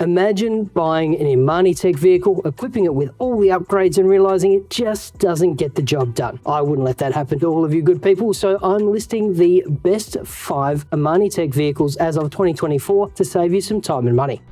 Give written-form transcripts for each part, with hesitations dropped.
Imagine buying an Imani Tech vehicle, equipping it with all the upgrades and realizing it just doesn't get the job done. I wouldn't let that happen to all of you good people, so I'm listing the best 5 Imani Tech vehicles as of 2024 to save you some time and money.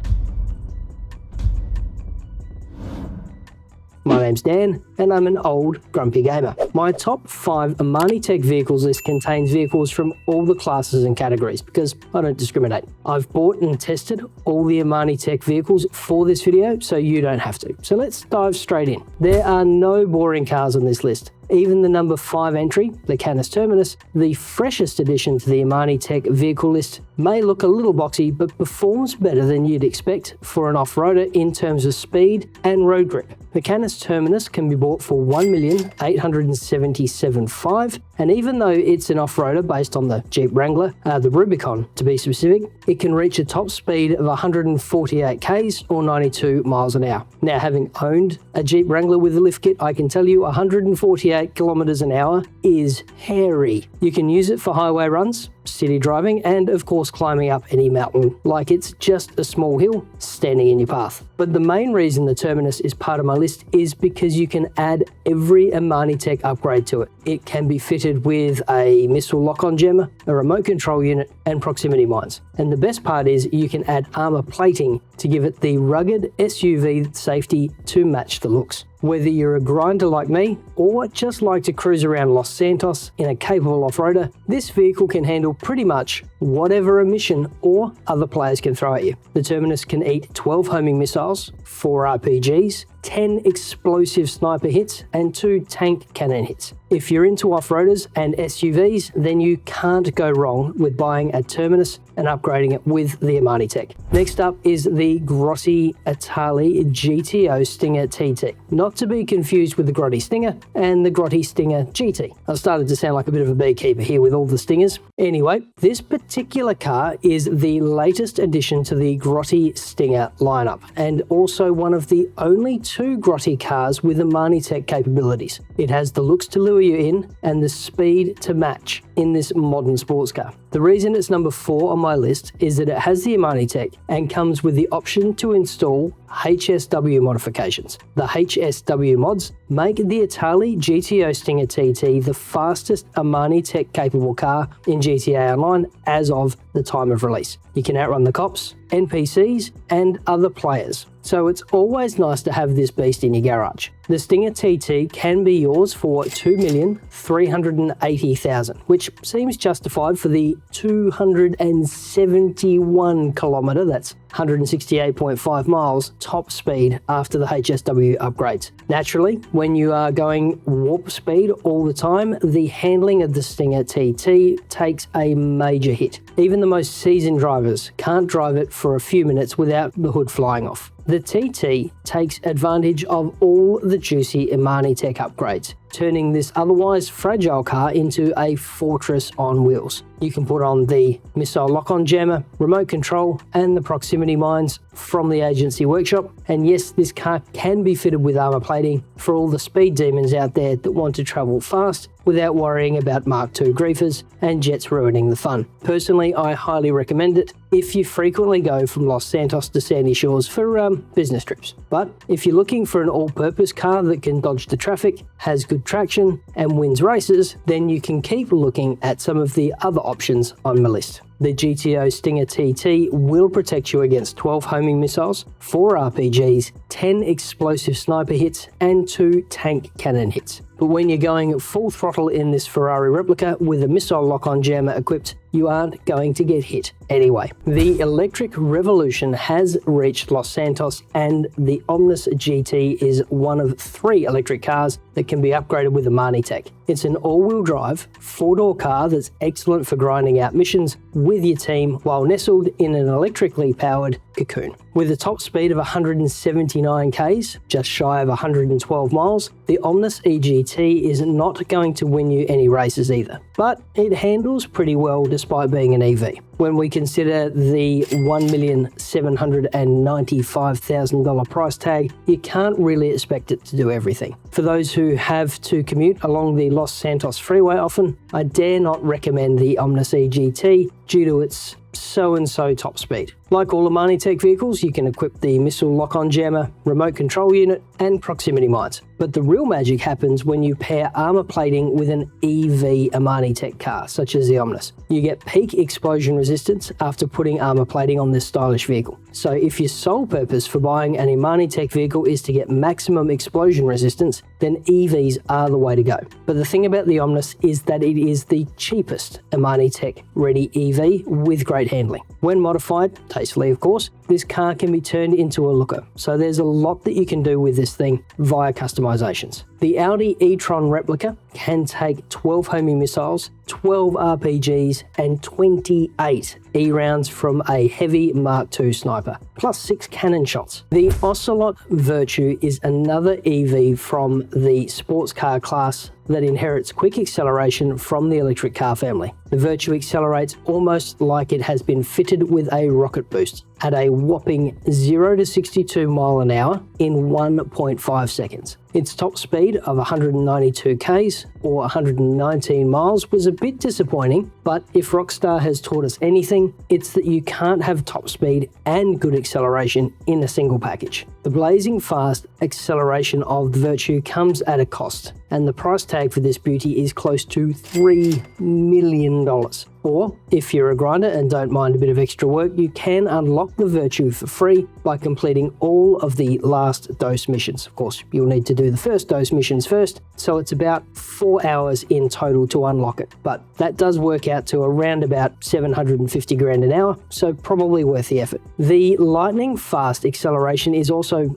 My name's Dan, and I'm an old grumpy gamer. My top 5 Imani Tech vehicles list contains vehicles from all the classes and categories because I don't discriminate. I've bought and tested all the Imani Tech vehicles for this video, so you don't have to. So let's dive straight in. There are no boring cars on this list. Even the number 5 entry, the Canis Terminus, the freshest addition to the Imani Tech vehicle list, may look a little boxy but performs better than you'd expect for an off-roader in terms of speed and road grip. The Canis Terminus can be bought for $1,877,500, and even though it's an off-roader based on the Jeep Wrangler, the Rubicon to be specific, it can reach a top speed of 148 k's or 92 miles an hour. Now, having owned a Jeep Wrangler with a lift kit, I can tell you 148 kilometers an hour is hairy. You can use it for highway runs, city driving, and of course climbing up any mountain like it's just a small hill standing in your path. But the main reason the Terminus is part of my list is because you can add every Imani Tech upgrade to it. It can be fitted with a missile lock-on jammer, a remote control unit, and proximity mines. And the best part is you can add armor plating to give it the rugged SUV safety to match the looks. Whether you're a grinder like me or just like to cruise around Los Santos in a capable off-roader, this vehicle can handle pretty much whatever a mission or other players can throw at you. The Terminus can eat 12 homing missiles, 4 RPGs, 10 explosive sniper hits, and 2 tank cannon hits. If you're into off-roaders and SUVs, then you can't go wrong with buying a Terminus and upgrading it with the Imani Tech. Next up is the Grotti Itali GTO Stinger TT. Not to be confused with the Grotti Stinger and the Grotti Stinger GT. I started to sound like a bit of a beekeeper here with all the Stingers. Anyway, this particular car is the latest addition to the Grotti Stinger lineup, and also one of the only 2 Grotti cars with Imani Tech capabilities. It has the looks to lure you in and the speed to match in this modern sports car. The reason it's number 4 on my list is that it has the Imani Tech and comes with the option to install HSW modifications. The HSW mods make the Itali GTO Stinger TT the fastest Imani Tech capable car in GTA Online as of the time of release. You can outrun the cops, NPCs, and other players. So it's always nice to have this beast in your garage. The Stinger TT can be yours for $2,380,000, which seems justified for the 271 kilometer, that's 168.5 miles, top speed after the HSW upgrades. Naturally, when you are going warp speed all the time, the handling of the Stinger TT takes a major hit. Even the most seasoned drivers can't drive it for a few minutes without the hood flying off. The TT takes advantage of all the juicy Imani Tech upgrades, turning this otherwise fragile car into a fortress on wheels. You can put on the missile lock-on jammer, remote control, and the proximity mines from the agency workshop. And yes, this car can be fitted with armor plating for all the speed demons out there that want to travel fast without worrying about Mark II griefers and jets ruining the fun. Personally, I highly recommend it if you frequently go from Los Santos to Sandy Shores for business trips. But if you're looking for an all-purpose car that can dodge the traffic, has good traction, and wins races, then you can keep looking at some of the other options on my list. The GTO Stinger TT will protect you against 12 homing missiles, 4 RPGs, 10 explosive sniper hits, and 2 tank cannon hits. But when you're going full throttle in this Ferrari replica with a missile lock-on jammer equipped, you aren't going to get hit anyway. The electric revolution has reached Los Santos, and the Omnis GT is one of 3 electric cars that can be upgraded with Imani Tech. It's an all-wheel drive, 4-door car that's excellent for grinding out missions with your team while nestled in an electrically powered cocoon. With a top speed of 179 k's, just shy of 112 miles, the Omnis EGT is not going to win you any races either, but it handles pretty well despite being an EV. When we consider the $1,795,000 price tag, you can't really expect it to do everything. For those who have to commute along the Los Santos freeway often, I dare not recommend the Omnis EGT due to its so-and-so top speed. Like all Imani Tech vehicles, you can equip the missile lock-on jammer, remote control unit, and proximity mines. But the real magic happens when you pair armor plating with an EV Imani Tech car, such as the Omnis. You get peak explosion resistance after putting armor plating on this stylish vehicle. So if your sole purpose for buying an Imani Tech vehicle is to get maximum explosion resistance, then EVs are the way to go. But the thing about the Omnis is that it is the cheapest Imani Tech ready EV with great handling. When modified, tastefully of course, this car can be turned into a looker. So there's a lot that you can do with this thing via customizations. The Audi e-tron replica can take 12 homing missiles, 12 RPGs, and 28 E-rounds from a heavy Mark II sniper, plus 6 cannon shots. The Ocelot Virtue is another EV from the sports car class that inherits quick acceleration from the electric car family. The Virtue accelerates almost like it has been fitted with a rocket boost at a whopping 0 to 62 mile an hour in 1.5 seconds. Its top speed of 192 k's or 119 miles was a bit disappointing, but if Rockstar has taught us anything, it's that you can't have top speed and good acceleration in a single package. The blazing fast acceleration of the Virtue comes at a cost, and the price tag for this beauty is close to $3 million. Or, if you're a grinder and don't mind a bit of extra work, you can unlock the Virtue for free by completing all of the last dose missions. Of course, you'll need to do the first dose missions first, so it's about 4 hours in total to unlock it. But that does work out to around about 750 grand an hour, so probably worth the effort. The lightning fast acceleration is also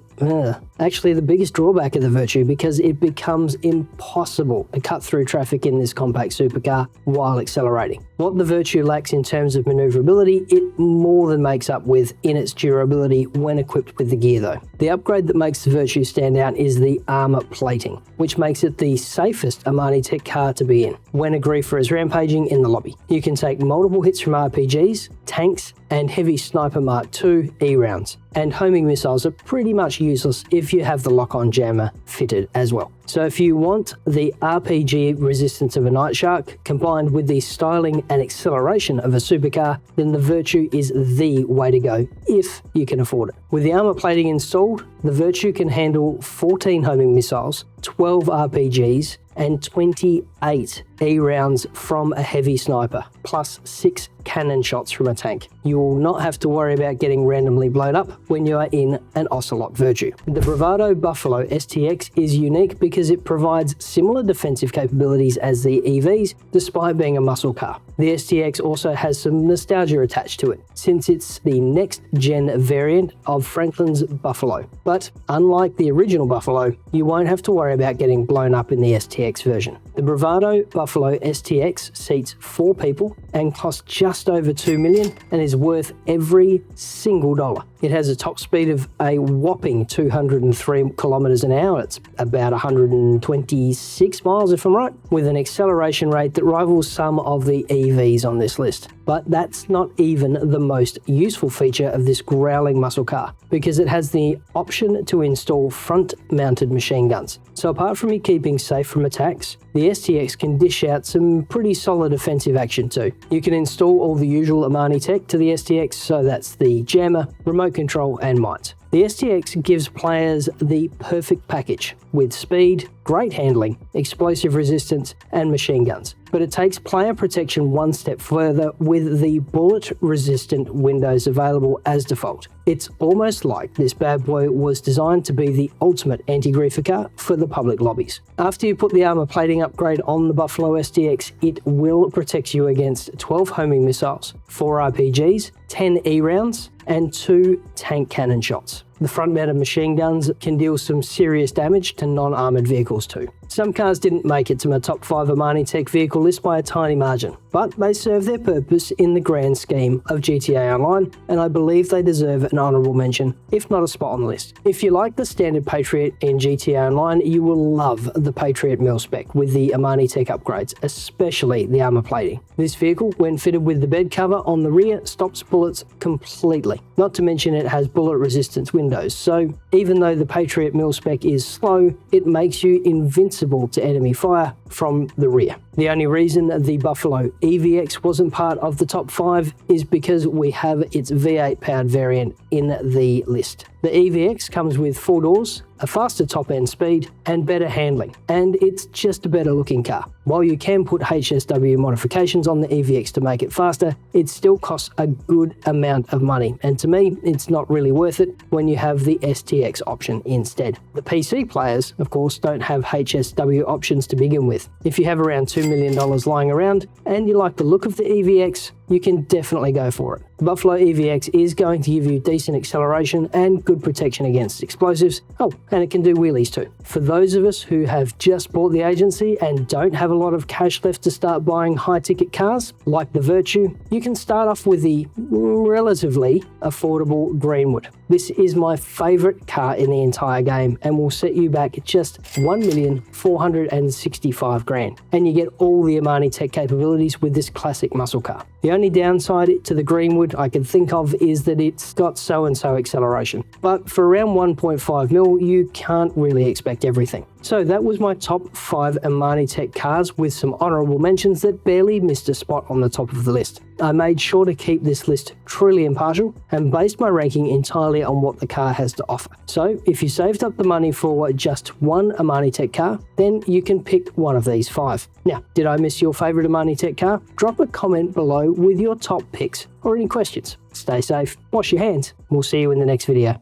actually the biggest drawback of the Virtue, because it becomes impossible to cut through traffic in this compact supercar while accelerating. What the Virtue lacks in terms of maneuverability, it more than makes up with in its durability when equipped with the gear though. The upgrade that makes the Virtue stand out is the armor plating, which makes it the safest Imani Tech car to be in when a griefer is rampaging in the lobby. You can take multiple hits from RPGs, tanks, and heavy sniper Mark II E-rounds, and homing missiles are pretty much useless if you have the lock-on jammer fitted as well. So if you want the RPG resistance of a Night Shark combined with the styling and acceleration of a supercar, then the Virtue is the way to go if you can afford it. With the armor plating installed, the Virtue can handle 14 homing missiles, 12 RPGs, and 28 E-rounds from a heavy sniper, plus 6 cannon shots from a tank. You will not have to worry about getting randomly blown up when you are in an Ocelot Virtue. The Bravado Buffalo STX is unique because it provides similar defensive capabilities as the EVs, despite being a muscle car. The STX also has some nostalgia attached to it, since it's the next-gen variant of Franklin's Buffalo. But unlike the original Buffalo, you won't have to worry about getting blown up in the STX version. The Bravado Buffalo STX seats 4 people and costs just over $2 million and is worth every single dollar. It has a top speed of a whopping 203 kilometers an hour. It's about 126 miles if I'm right, with an acceleration rate that rivals some of the EVs on this list. But that's not even the most useful feature of this growling muscle car, because it has the option to install front-mounted machine guns. So apart from you keeping safe from attacks, the STX can dish out some pretty solid offensive action too. You can install all the usual Imani Tech to the STX, so that's the jammer, remote control, and mines. The STX gives players the perfect package with speed, great handling, explosive resistance, and machine guns. But it takes player protection one step further with the bullet-resistant windows available as default. It's almost like this bad boy was designed to be the ultimate anti-griefer car for the public lobbies. After you put the armor plating upgrade on the Buffalo STX, it will protect you against 12 homing missiles, 4 RPGs, 10 E-rounds, and 2 tank cannon shots. The front-mounted machine guns can deal some serious damage to non-armoured vehicles too. Some cars didn't make it to my top 5 Imani Tech vehicle list by a tiny margin, but they serve their purpose in the grand scheme of GTA Online, and I believe they deserve an honourable mention, if not a spot on the list. If you like the standard Patriot in GTA Online, you will love the Patriot mil-spec with the Imani Tech upgrades, especially the armour plating. This vehicle, when fitted with the bed cover on the rear, stops bullets completely. Not to mention it has bullet resistance windows, so even though the Patriot mil-spec is slow, it makes you invincible insensible to enemy fire from the rear. The only reason the Buffalo EVX wasn't part of the top 5 is because we have its V8 powered variant in the list. The EVX comes with 4 doors, a faster top-end speed, and better handling, and it's just a better looking car. While you can put HSW modifications on the EVX to make it faster, it still costs a good amount of money, and to me, it's not really worth it when you have the STX option instead. The PC players, of course, don't have HSW options to begin with. If you have around $2 million lying around, and you like the look of the EVX, you can definitely go for it. The Buffalo EVX is going to give you decent acceleration and good protection against explosives. Oh, and it can do wheelies too. For those of us who have just bought the agency and don't have a lot of cash left to start buying high-ticket cars, like the Virtue, you can start off with the relatively affordable Greenwood. This is my favourite car in the entire game and will set you back just $1,465,000. And you get all the Imani Tech capabilities with this classic muscle car. The only downside to the Greenwood I can think of is that it's got so-and-so acceleration. But for around 1.5 mil, you can't really expect everything. So that was my top 5 Imani Tech cars with some honourable mentions that barely missed a spot on the top of the list. I made sure to keep this list truly impartial and based my ranking entirely on what the car has to offer. So if you saved up the money for just one Imani Tech car, then you can pick one of these 5. Now, did I miss your favourite Imani Tech car? Drop a comment below with your top picks or any questions. Stay safe, wash your hands, we'll see you in the next video.